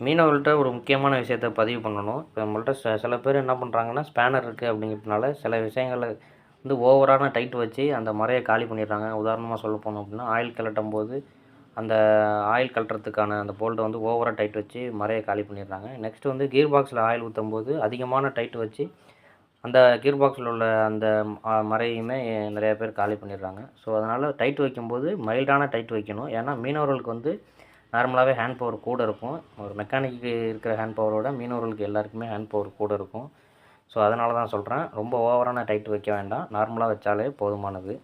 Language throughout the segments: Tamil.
மீனவர்கள்ட்ட ஒரு முக்கியமான விஷயத்த பதிவு பண்ணணும். இப்போ நம்மள்ட்ட சில பேர் என்ன பண்ணுறாங்கன்னா, ஸ்பேனர் இருக்குது அப்படிங்கிறதுனால சில விஷயங்கள வந்து ஓவரான டைட் வச்சு அந்த மரைய காலி பண்ணிடுறாங்க. உதாரணமா சொல்ல போனோம் அப்படின்னா, ஆயில் கழட்டும்போது அந்த ஆயில் கழட்டுறதுக்கான அந்த போல்ட்ட வந்து ஓவரா டைட் வச்சு மரைய காலி பண்ணிடுறாங்க. நெக்ஸ்ட் வந்து கியர் பாக்ஸில ஆயில் ஊத்தும்போது அதிகமான டைட் வச்சு அந்த கியர் பாக்ஸில உள்ள அந்த மரையுமே நிறைய பேர் காலி பண்ணிடுறாங்க. ஸோ, அதனால் டைட் வைக்கும்போது மைல்டான டைட் வைக்கணும். ஏன்னா மீனவர்களுக்கு வந்து நார்மலாகவே ஹேண்ட் பவர் கூட இருக்கும். ஒரு மெக்கானிக்கு இருக்கிற ஹேண்ட் பவரோட மீனவர்களுக்கு எல்லாருக்குமே ஹேண்ட் பவர் கூட இருக்கும். ஸோ, அதனால தான் சொல்கிறேன். ரொம்ப ஓவரான டைட் வைக்க வேண்டாம். நார்மலாக வச்சாலே போதுமானது.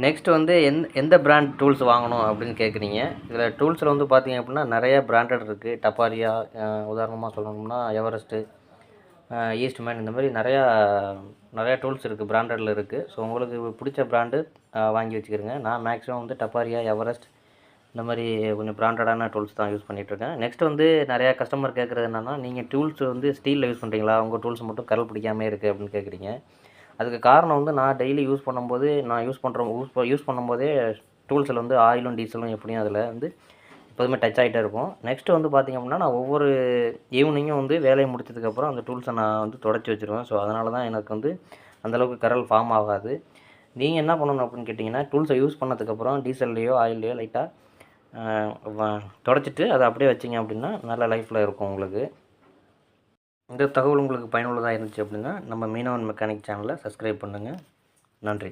நெக்ஸ்ட் வந்து எந்த பிராண்ட் டூல்ஸ் வாங்கணும் அப்படின்னு கேட்குறீங்க. இதில் டூல்ஸில் வந்து பார்த்தீங்க அப்படின்னா நிறைய பிராண்டட் இருக்குது. டப்பாரியா, உதாரணமாக சொல்லணும்னா எவரெஸ்ட்டு, ஈஸ்ட்மேன், இந்த மாதிரி நிறையா டூல்ஸ் இருக்குது, பிராண்டடில் இருக்குது. ஸோ, உங்களுக்கு பிடிச்ச பிராண்டு வாங்கி வச்சுக்கிறங்க. நான் மேக்ஸிமம் வந்து டப்பாரியா, எவரெஸ்ட் இந்த மாதிரி கொஞ்சம் பிராண்டடான டூல்ஸ் தான் யூஸ் பண்ணிகிட்ருக்கேன். நெக்ஸ்ட் வந்து நிறையா கஸ்டமர் கேட்குறது என்னென்னா, நீங்கள் டூல்ஸ் வந்து ஸ்டீலில் யூஸ் பண்ணுறீங்களா? உங்கள் டூல்ஸ் மட்டும் கரல் பிடிக்காமே இருக்குது அப்படின்னு கேட்குறீங்க. அதுக்கு காரணம் வந்து நான் டெய்லி யூஸ் பண்ணும்போது நான் யூஸ் பண்ணும்போதே டூல்ஸில் வந்து ஆயிலும் டீசலும் எப்படியும் அதில் வந்து எப்போதுமே டச் ஆகிட்டே இருக்கும். நெக்ஸ்ட்டு வந்து பார்த்திங்க அப்படின்னா, நான் ஒவ்வொரு ஈவினிங்கும் வந்து வேலையை முடிச்சதுக்கப்புறம் அந்த டூல்ஸை நான் வந்து தொடச்சி வச்சுருவேன். ஸோ, அதனால தான் எனக்கு வந்து அந்தளவுக்கு கரல் ஃபார்ம் ஆகாது. நீங்கள் என்ன பண்ணணும் அப்படின்னு கேட்டிங்கன்னா, டூல்ஸை யூஸ் பண்ணதுக்கப்புறம் டீசல்லையோ ஆயில்லையோ லைட்டாக தொடச்சிட்டு அதை அப்படியே வச்சிங்க அப்படின்னா நல்ல லைஃப்பில் இருக்கும் உங்களுக்கு. இந்த தகவல் உங்களுக்கு பயனுள்ளதாக இருந்துச்சு அப்படின்னா நம்ம மீனவன் மெக்கானிக் சேனலை சப்ஸ்கிரைப் பண்ணுங்கள். நன்றி.